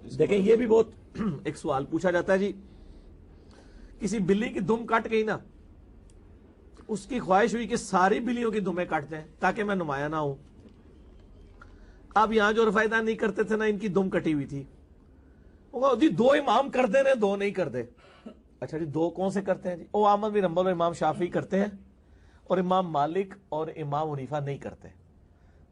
دیکھیں یہ بھی بہت ایک سوال پوچھا جاتا ہے جی، کسی بلی کی دم کٹ گئی نا، اس کی خواہش ہوئی کہ ساری بلیوں کی دمیں کٹ جائیں تاکہ میں نمایاں نہ ہوں۔ اب یہاں جو رفائدان نہیں کرتے تھے نا، ان کی دم کٹی ہوئی تھی، وہ جی دو امام کرتے ہیں، دو نہیں کرتے۔ اچھا جی دو کون سے کرتے ہیں جی؟ او احمد بن حنبل اور امام شافعی کرتے ہیں، اور امام مالک اور امام حنیفہ نہیں کرتے،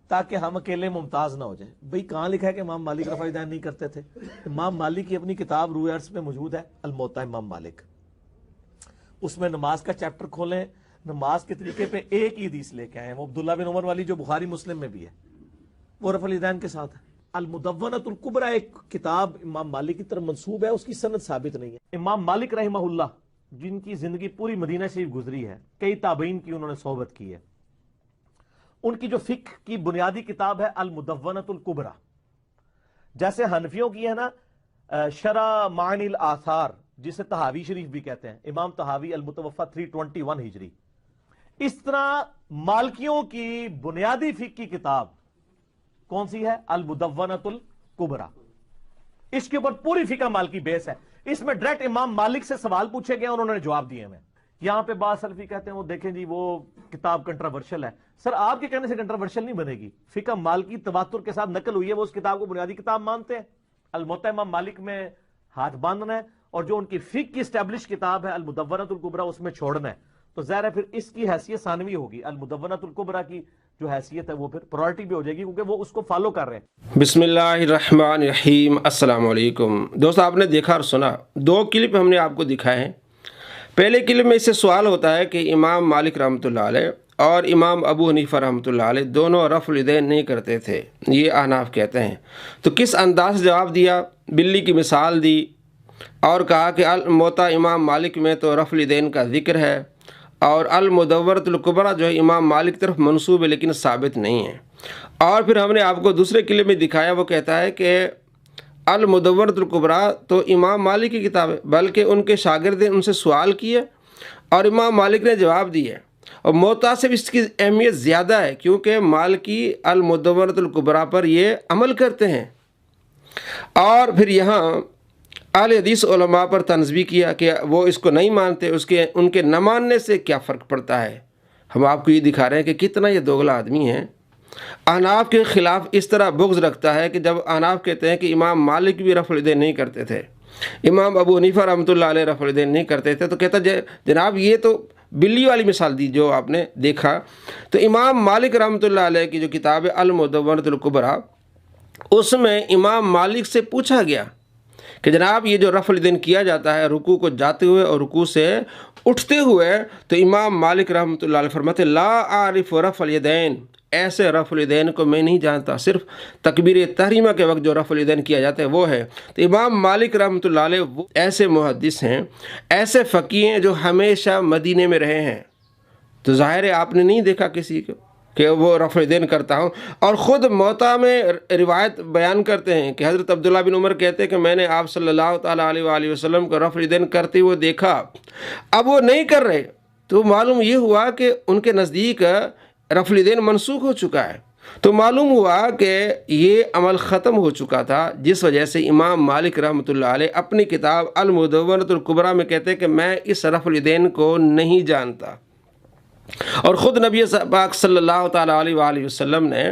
تاکہ ہم اکیلے ممتاز نہ ہو جائیں۔ بھئی کہاں لکھا ہے کہ امام مالک رفائدان نہیں کرتے تھے؟ امام مالک کی اپنی کتاب روح ارض میں موجود ہے، الموطا امام مالک، اس میں نماز کا چیپٹر کھولیں، نماز کے طریقے پہ ایک ہی حدیث لے کے آئے ہیں، وہ عبداللہ بن عمر والی جو بخاری مسلم میں بھی ہے، وہ رفع الیدین کے ساتھ ہے۔ المدونۃ الکبریٰ ایک کتاب امام مالک کی طرف منسوب ہے، اس کی سند ثابت نہیں ہے۔ امام مالک رحمہ اللہ جن کی زندگی پوری مدینہ شریف گزری ہے، کئی تابعین کی انہوں نے صحبت کی ہے، ان کی جو فقہ کی بنیادی کتاب ہے المدونۃ الکبریٰ، جیسے حنفیوں کی ہے نا شرح معانی الاثار، جسے طحاوی شریف بھی کہتے ہیں، امام طحاوی المتوفی 321 ہجری، اس طرح مالکیوں کی بنیادی فقہ کی کتاب کون سی ہے؟ المدونۃ الکبریٰ۔ اس کے اوپر پوری فقہ مالکی بیس ہے، اس میں ڈائریکٹ امام مالک سے سوال پوچھے گئے، انہوں نے جواب دیے ہیں۔ یہاں پہ بعض سلفی کہتے ہیں وہ دیکھیں جی وہ کتاب کنٹراورشل ہے۔ سر آپ کے کہنے سے کنٹراورشل نہیں بنے گی، فقہ مالکی تواتر کے ساتھ نقل ہوئی ہے، وہ اس کتاب کو بنیادی کتاب مانتے ہیں۔ الموطا امام مالک میں ہاتھ باندھنا ہے، اور جو ان کی فقہ کی اسٹیبلش کتاب ہے المدونۃ الکبریٰ اس میں چھوڑنا ہے، تو ظاہر ہے پھر اس کی حیثیت ثانوی ہوگی، المدونۃ الکبریٰ کی جو حیثیت ہے وہ پھر پرائرٹی بھی ہو جائے گی، کیونکہ وہ اس کو فالو کر رہے ہیں۔ بسم اللہ الرحمن الرحیم۔ السلام علیکم دوستو، آپ نے دیکھا اور سنا، دو کلپ ہم نے آپ کو دکھائے ہیں۔ پہلے کلپ میں اس سے سوال ہوتا ہے کہ امام مالک رحمۃ اللہ علیہ اور امام ابو حنیفہ رحمۃ اللہ علیہ دونوں رفع الیدین نہیں کرتے تھے، یہ احناف کہتے ہیں، تو کس انداز سے جواب دیا؟ بلی کی مثال دی اور کہا کہ الموطا امام مالک میں تو رفع الیدین کا ذکر ہے، اور المدونۃ الکبریٰ جو ہے امام مالک کی طرف منسوب ہے لیکن ثابت نہیں ہے۔ اور پھر ہم نے آپ کو دوسرے کلپ میں دکھایا، وہ کہتا ہے کہ المدونۃ الکبریٰ تو امام مالک کی کتاب ہے، بلکہ ان کے شاگرد نے ان سے سوال کیے اور امام مالک نے جواب دیے، اور موطا سے بھی اس کی اہمیت زیادہ ہے کیونکہ مالکی المدونۃ الکبریٰ پر یہ عمل کرتے ہیں۔ اور پھر یہاں اہل حدیث علماء پر طنز بھی کیا کہ وہ اس کو نہیں مانتے، ان کے نہ ماننے سے کیا فرق پڑتا ہے۔ ہم آپ کو یہ دکھا رہے ہیں کہ کتنا یہ دوغلا آدمی ہے، احناف کے خلاف اس طرح بغض رکھتا ہے کہ جب احناف کہتے ہیں کہ امام مالک بھی رفع الیدین نہیں کرتے تھے، امام ابو حنیفہ رحمۃ اللہ علیہ رفع الیدین نہیں کرتے تھے، تو کہتا جناب یہ تو بلی والی مثال دی جو آپ نے دیکھا۔ تو امام مالک رحمۃ اللہ علیہ کی جو کتاب ہے المدونۃ الکبریٰ، اس میں امام مالک سے پوچھا گیا کہ جناب یہ جو رفع الیدین کیا جاتا ہے رکوع کو جاتے ہوئے اور رکوع سے اٹھتے ہوئے، تو امام مالک رحمۃ اللہ علیہ فرماتے لا اعرف رفع الیدین، ایسے رفع الیدین کو میں نہیں جانتا، صرف تکبیر تحریمہ کے وقت جو رفع الیدین کیا جاتا ہے وہ ہے۔ تو امام مالک رحمۃ اللہ علیہ وہ ایسے محدث ہیں، ایسے فقیہ ہیں جو ہمیشہ مدینے میں رہے ہیں، تو ظاہر ہے آپ نے نہیں دیکھا کسی کو کہ وہ رفع الیدین کرتا ہوں۔ اور خود موطا میں روایت بیان کرتے ہیں کہ حضرت عبداللہ بن عمر کہتے ہیں کہ میں نے آپ صلی اللہ تعالیٰ علیہ وآلہ وسلم کو رفع الیدین کرتے ہوئے دیکھا، اب وہ نہیں کر رہے، تو معلوم یہ ہوا کہ ان کے نزدیک رفع الیدین منسوخ ہو چکا ہے، تو معلوم ہوا کہ یہ عمل ختم ہو چکا تھا، جس وجہ سے امام مالک رحمۃ اللہ علیہ اپنی کتاب المدونۃ الکبریٰ میں کہتے ہیں کہ میں اس رفع الیدین کو نہیں جانتا۔ اور خود نبی پاک صلی اللہ تعالیٰ علیہ وآلہ وسلم نے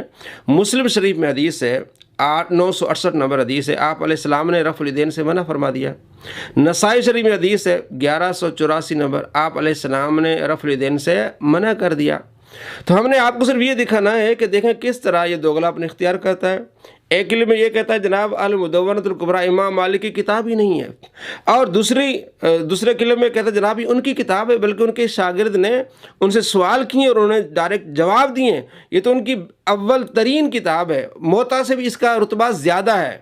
مسلم شریف میں حدیث ہے 968 نمبر حدیث ہے، آپ علیہ السلام نے رفع الیدین سے منع فرما دیا۔ نسائی شریف میں حدیث ہے 1184 نمبر، آپ علیہ السلام نے رفع الیدین سے منع کر دیا۔ تو ہم نے آپ کو صرف یہ دکھانا ہے کہ دیکھیں کس طرح یہ دوغلا اپنے اختیار کرتا ہے۔ ایک کلپ میں یہ کہتا ہے جناب المدونۃ الکبریٰ امام مالک کی کتاب ہی نہیں ہے، اور دوسرے کلپ میں کہتا ہے جناب یہ ان کی کتاب ہے، بلکہ ان کے شاگرد نے ان سے سوال کیے اور انہوں نے ڈائریکٹ جواب دیے، یہ تو ان کی اول ترین کتاب ہے، موطا سے بھی اس کا رتبہ زیادہ ہے۔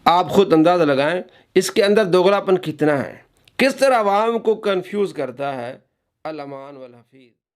آپ خود اندازہ لگائیں اس کے اندر دوغلاپن کتنا ہے، کس طرح عوام کو کنفیوز کرتا ہے۔ الامان والحفیظ۔